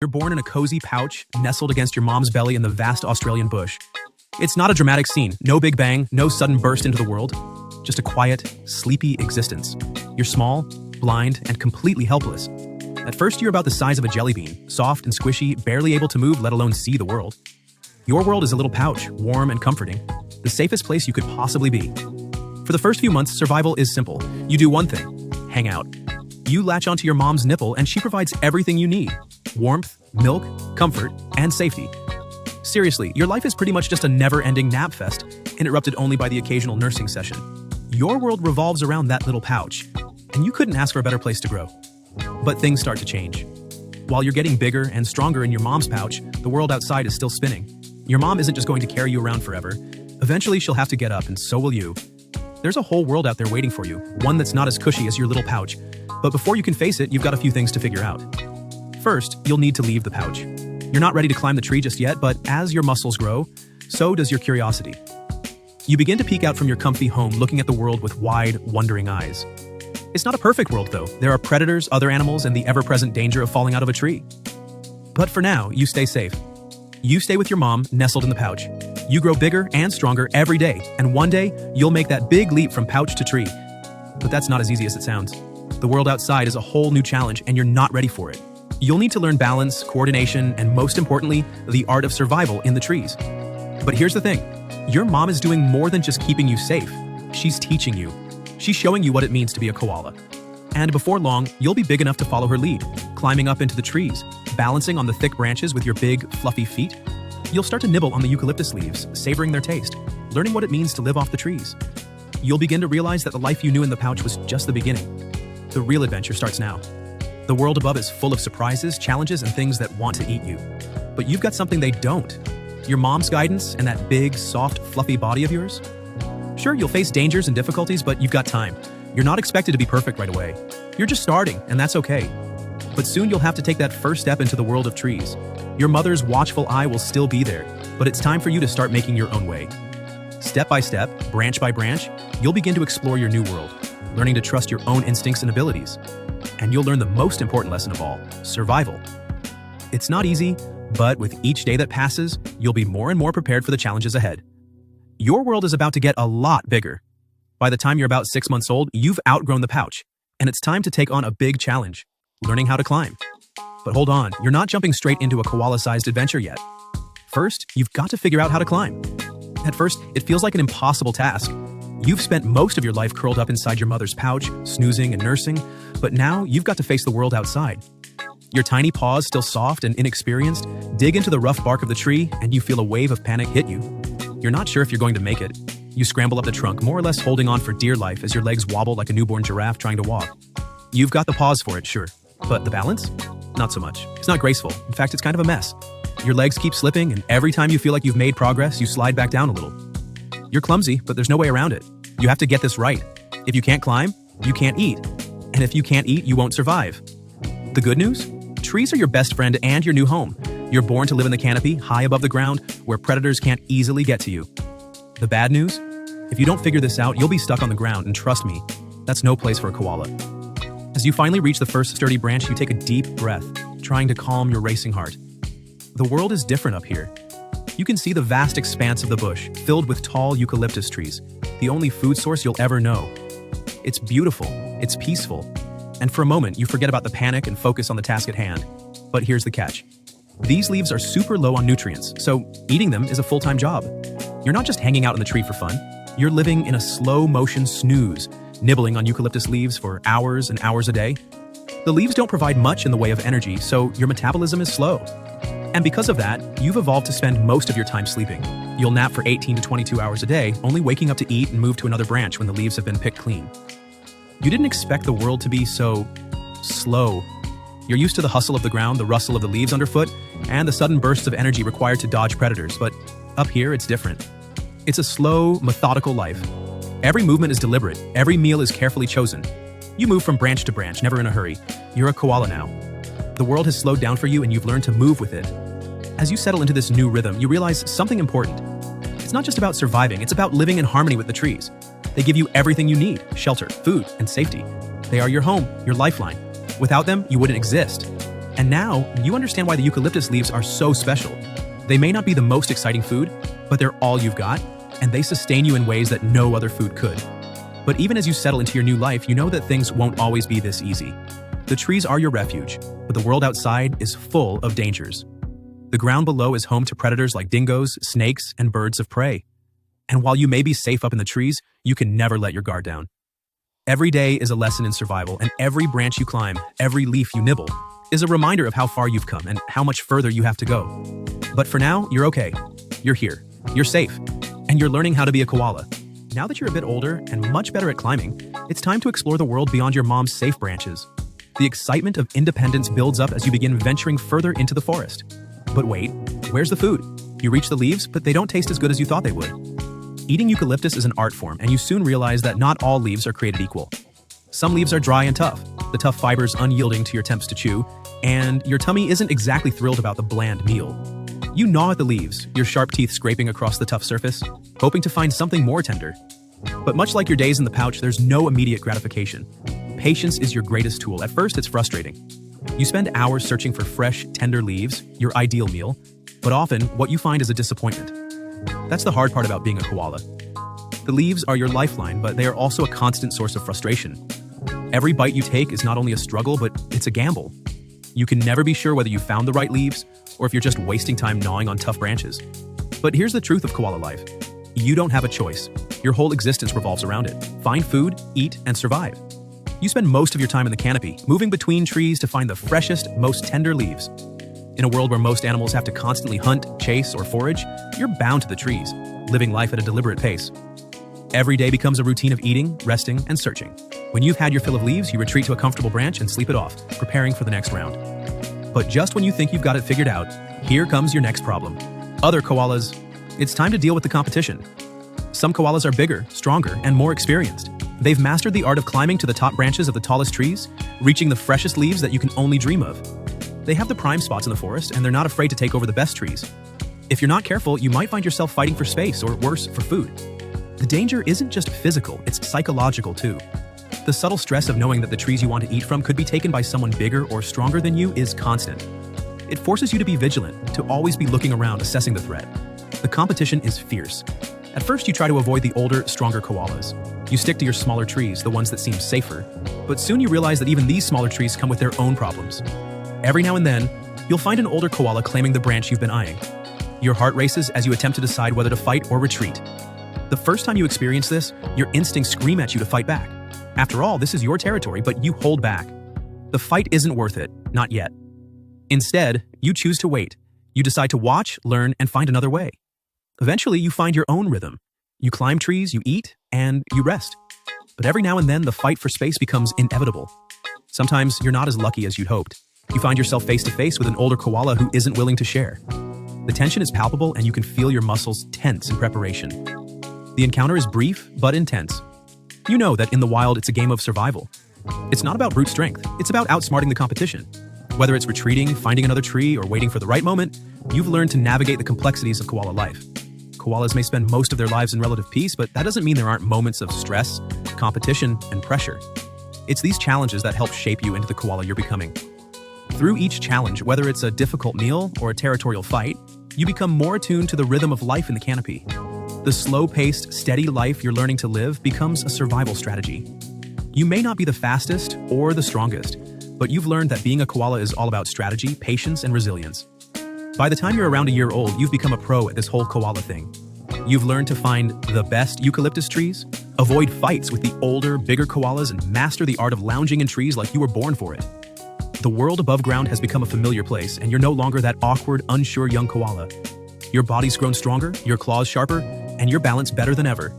You're born in a cozy pouch, nestled against your mom's belly in the vast Australian bush. It's not a dramatic scene, no big bang, no sudden burst into the world. Just a quiet, sleepy existence. You're small, blind, and completely helpless. At first, you're about the size of a jelly bean, soft and squishy, barely able to move, let alone see the world. Your world is a little pouch, warm and comforting, the safest place you could possibly be. For the first few months, survival is simple. You do one thing: hang out. You latch onto your mom's nipple and she provides everything you need: warmth, milk, comfort, and safety. Seriously, your life is pretty much just a never-ending nap fest, interrupted only by the occasional nursing session. Your world revolves around that little pouch, and you couldn't ask for a better place to grow. But things start to change. While you're getting bigger and stronger in your mom's pouch, the world outside is still spinning. Your mom isn't just going to carry you around forever. Eventually, she'll have to get up, and so will you. There's a whole world out there waiting for you, one that's not as cushy as your little pouch. But before you can face it, you've got a few things to figure out. First, you'll need to leave the pouch. You're not ready to climb the tree just yet, but as your muscles grow, so does your curiosity. You begin to peek out from your comfy home, looking at the world with wide, wondering eyes. It's not a perfect world, though. There are predators, other animals, and the ever-present danger of falling out of a tree. But for now, you stay safe. You stay with your mom, nestled in the pouch. You grow bigger and stronger every day, and one day, you'll make that big leap from pouch to tree. But that's not as easy as it sounds. The world outside is a whole new challenge, and you're not ready for it. You'll need to learn balance, coordination, and most importantly, the art of survival in the trees. But here's the thing. Your mom is doing more than just keeping you safe. She's teaching you. She's showing you what it means to be a koala. And before long, you'll be big enough to follow her lead, climbing up into the trees, balancing on the thick branches with your big, fluffy feet. You'll start to nibble on the eucalyptus leaves, savoring their taste, learning what it means to live off the trees. You'll begin to realize that the life you knew in the pouch was just the beginning. The real adventure starts now. The world above is full of surprises, challenges, and things that want to eat you. But you've got something they don't. Your mom's guidance and that big, soft, fluffy body of yours. Sure, you'll face dangers and difficulties, but you've got time. You're not expected to be perfect right away. You're just starting, and that's okay. But soon you'll have to take that first step into the world of trees. Your mother's watchful eye will still be there, but it's time for you to start making your own way. Step by step, branch by branch, you'll begin to explore your new world, learning to trust your own instincts and abilities. And you'll learn the most important lesson of all: survival. It's not easy, but with each day that passes, you'll be more and more prepared for the challenges ahead. Your world is about to get a lot bigger. By the time you're about 6 months old, you've outgrown the pouch, and it's time to take on a big challenge: learning how to climb. But hold on, you're not jumping straight into a koala-sized adventure yet. First, you've got to figure out how to climb. At first, it feels like an impossible task. You've spent most of your life curled up inside your mother's pouch, snoozing and nursing, but now you've got to face the world outside. Your tiny paws, still soft and inexperienced, dig into the rough bark of the tree, and you feel a wave of panic hit you. You're not sure if you're going to make it. You scramble up the trunk, more or less holding on for dear life as your legs wobble like a newborn giraffe trying to walk. You've got the paws for it, sure, but the balance? Not so much. It's not graceful. In fact, it's kind of a mess. Your legs keep slipping, and every time you feel like you've made progress, you slide back down a little. You're clumsy, but there's no way around it. You have to get this right. If you can't climb, you can't eat. And if you can't eat, you won't survive. The good news? Trees are your best friend and your new home. You're born to live in the canopy, high above the ground, where predators can't easily get to you. The bad news? If you don't figure this out, you'll be stuck on the ground, and trust me, that's no place for a koala. As you finally reach the first sturdy branch, you take a deep breath, trying to calm your racing heart. The world is different up here. You can see the vast expanse of the bush, filled with tall eucalyptus trees, the only food source you'll ever know. It's beautiful, it's peaceful, and for a moment you forget about the panic and focus on the task at hand. But here's the catch. These leaves are super low on nutrients, so eating them is a full-time job. You're not just hanging out in the tree for fun. You're living in a slow-motion snooze, nibbling on eucalyptus leaves for hours and hours a day. The leaves don't provide much in the way of energy, so your metabolism is slow. And because of that, you've evolved to spend most of your time sleeping. You'll nap for 18 to 22 hours a day, only waking up to eat and move to another branch when the leaves have been picked clean. You didn't expect the world to be so slow. You're used to the hustle of the ground, the rustle of the leaves underfoot, and the sudden bursts of energy required to dodge predators, but up here it's different. It's a slow, methodical life. Every movement is deliberate, every meal is carefully chosen. You move from branch to branch, never in a hurry. You're a koala now. The world has slowed down for you and you've learned to move with it. As you settle into this new rhythm, you realize something important. It's not just about surviving, it's about living in harmony with the trees. They give you everything you need: shelter, food, and safety. They are your home, your lifeline. Without them, you wouldn't exist. And now, you understand why the eucalyptus leaves are so special. They may not be the most exciting food, but they're all you've got, and they sustain you in ways that no other food could. But even as you settle into your new life, you know that things won't always be this easy. The trees are your refuge, but the world outside is full of dangers. The ground below is home to predators like dingoes, snakes, and birds of prey. And while you may be safe up in the trees, you can never let your guard down. Every day is a lesson in survival, and every branch you climb, every leaf you nibble, is a reminder of how far you've come and how much further you have to go. But for now, you're okay. You're here. You're safe. And you're learning how to be a koala. Now that you're a bit older and much better at climbing, it's time to explore the world beyond your mom's safe branches. The excitement of independence builds up as you begin venturing further into the forest. But wait, where's the food? You reach the leaves, but they don't taste as good as you thought they would. Eating eucalyptus is an art form, and you soon realize that not all leaves are created equal. Some leaves are dry and tough, the tough fibers unyielding to your attempts to chew, and your tummy isn't exactly thrilled about the bland meal. You gnaw at the leaves, your sharp teeth scraping across the tough surface, hoping to find something more tender. But much like your days in the pouch, there's no immediate gratification. Patience is your greatest tool. At first, it's frustrating. You spend hours searching for fresh, tender leaves, your ideal meal, but often what you find is a disappointment. That's the hard part about being a koala. The leaves are your lifeline, but they are also a constant source of frustration. Every bite you take is not only a struggle, but it's a gamble. You can never be sure whether you found the right leaves or if you're just wasting time gnawing on tough branches. But here's the truth of koala life. You don't have a choice. Your whole existence revolves around it. Find food, eat, and survive. You spend most of your time in the canopy, moving between trees to find the freshest, most tender leaves. In a world where most animals have to constantly hunt, chase, or forage, you're bound to the trees, living life at a deliberate pace. Every day becomes a routine of eating, resting, and searching. When you've had your fill of leaves, you retreat to a comfortable branch and sleep it off, preparing for the next round. But just when you think you've got it figured out, here comes your next problem. Other koalas. It's time to deal with the competition. Some koalas are bigger, stronger, and more experienced. They've mastered the art of climbing to the top branches of the tallest trees, reaching the freshest leaves that you can only dream of. They have the prime spots in the forest, and they're not afraid to take over the best trees. If you're not careful, you might find yourself fighting for space, or worse, for food. The danger isn't just physical, it's psychological too. The subtle stress of knowing that the trees you want to eat from could be taken by someone bigger or stronger than you is constant. It forces you to be vigilant, to always be looking around, assessing the threat. The competition is fierce. At first, you try to avoid the older, stronger koalas. You stick to your smaller trees, the ones that seem safer. But soon you realize that even these smaller trees come with their own problems. Every now and then, you'll find an older koala claiming the branch you've been eyeing. Your heart races as you attempt to decide whether to fight or retreat. The first time you experience this, your instincts scream at you to fight back. After all, this is your territory, but you hold back. The fight isn't worth it, not yet. Instead, you choose to wait. You decide to watch, learn, and find another way. Eventually, you find your own rhythm. You climb trees, you eat, and you rest. But every now and then, the fight for space becomes inevitable. Sometimes you're not as lucky as you'd hoped. You find yourself face to face with an older koala who isn't willing to share. The tension is palpable, and you can feel your muscles tense in preparation. The encounter is brief, but intense. You know that in the wild, it's a game of survival. It's not about brute strength, it's about outsmarting the competition. Whether it's retreating, finding another tree, or waiting for the right moment, you've learned to navigate the complexities of koala life. Koalas may spend most of their lives in relative peace, but that doesn't mean there aren't moments of stress, competition, and pressure. It's these challenges that help shape you into the koala you're becoming. Through each challenge, whether it's a difficult meal or a territorial fight, you become more attuned to the rhythm of life in the canopy. The slow-paced, steady life you're learning to live becomes a survival strategy. You may not be the fastest or the strongest, but you've learned that being a koala is all about strategy, patience, and resilience. By the time you're around a year old, you've become a pro at this whole koala thing. You've learned to find the best eucalyptus trees, avoid fights with the older, bigger koalas, and master the art of lounging in trees like you were born for it. The world above ground has become a familiar place, and you're no longer that awkward, unsure young koala. Your body's grown stronger, your claws sharper, and your balance better than ever.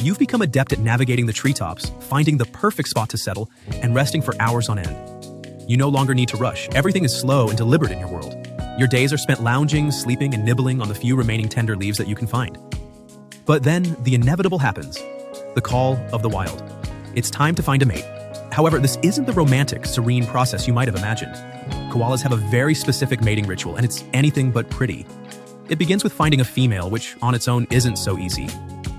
You've become adept at navigating the treetops, finding the perfect spot to settle, and resting for hours on end. You no longer need to rush. Everything is slow and deliberate in your world. Your days are spent lounging, sleeping, and nibbling on the few remaining tender leaves that you can find. But then, the inevitable happens. The call of the wild. It's time to find a mate. However, this isn't the romantic, serene process you might have imagined. Koalas have a very specific mating ritual, and it's anything but pretty. It begins with finding a female, which on its own isn't so easy.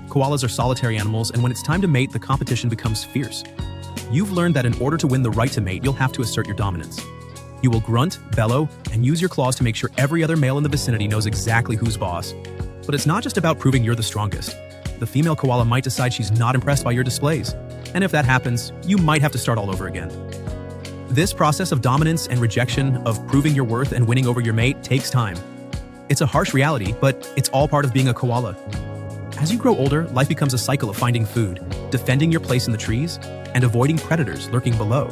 Koalas are solitary animals, and when it's time to mate, the competition becomes fierce. You've learned that in order to win the right to mate, you'll have to assert your dominance. You will grunt, bellow, and use your claws to make sure every other male in the vicinity knows exactly who's boss. But it's not just about proving you're the strongest. The female koala might decide she's not impressed by your displays. And if that happens, you might have to start all over again. This process of dominance and rejection, of proving your worth and winning over your mate, takes time. It's a harsh reality, but it's all part of being a koala. As you grow older, life becomes a cycle of finding food, defending your place in the trees, and avoiding predators lurking below.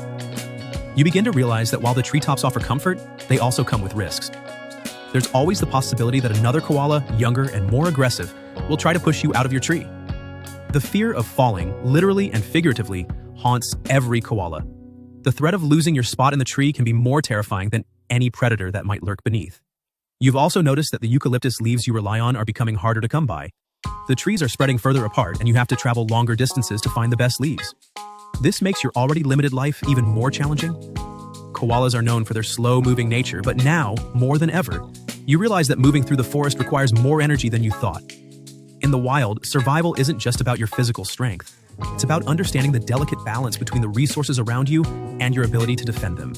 You begin to realize that while the treetops offer comfort, they also come with risks. There's always the possibility that another koala, younger and more aggressive, will try to push you out of your tree. The fear of falling, literally and figuratively, haunts every koala. The threat of losing your spot in the tree can be more terrifying than any predator that might lurk beneath. You've also noticed that the eucalyptus leaves you rely on are becoming harder to come by. The trees are spreading further apart, and you have to travel longer distances to find the best leaves. This makes your already limited life even more challenging. Koalas are known for their slow-moving nature, but now, more than ever, you realize that moving through the forest requires more energy than you thought. In the wild, survival isn't just about your physical strength. It's about understanding the delicate balance between the resources around you and your ability to defend them.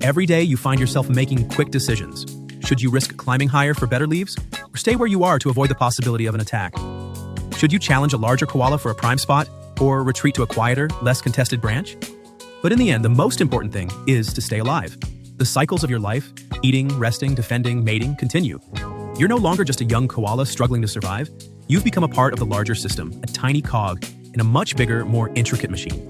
Every day, you find yourself making quick decisions. Should you risk climbing higher for better leaves, or stay where you are to avoid the possibility of an attack? Should you challenge a larger koala for a prime spot, or retreat to a quieter, less contested branch? But in the end, the most important thing is to stay alive. The cycles of your life, eating, resting, defending, mating, continue. You're no longer just a young koala struggling to survive. You've become a part of the larger system, a tiny cog in a much bigger, more intricate machine.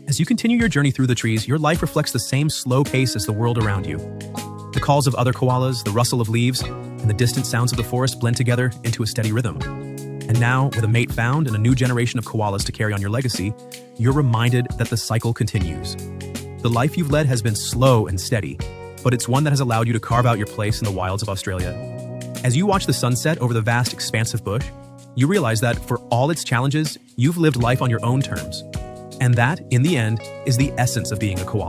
As you continue your journey through the trees, your life reflects the same slow pace as the world around you. The calls of other koalas, the rustle of leaves, and the distant sounds of the forest blend together into a steady rhythm. And now, with a mate found and a new generation of koalas to carry on your legacy, you're reminded that the cycle continues. The life you've led has been slow and steady, but it's one that has allowed you to carve out your place in the wilds of Australia. As you watch the sunset over the vast, expansive bush, you realize that, for all its challenges, you've lived life on your own terms. And that, in the end, is the essence of being a koala.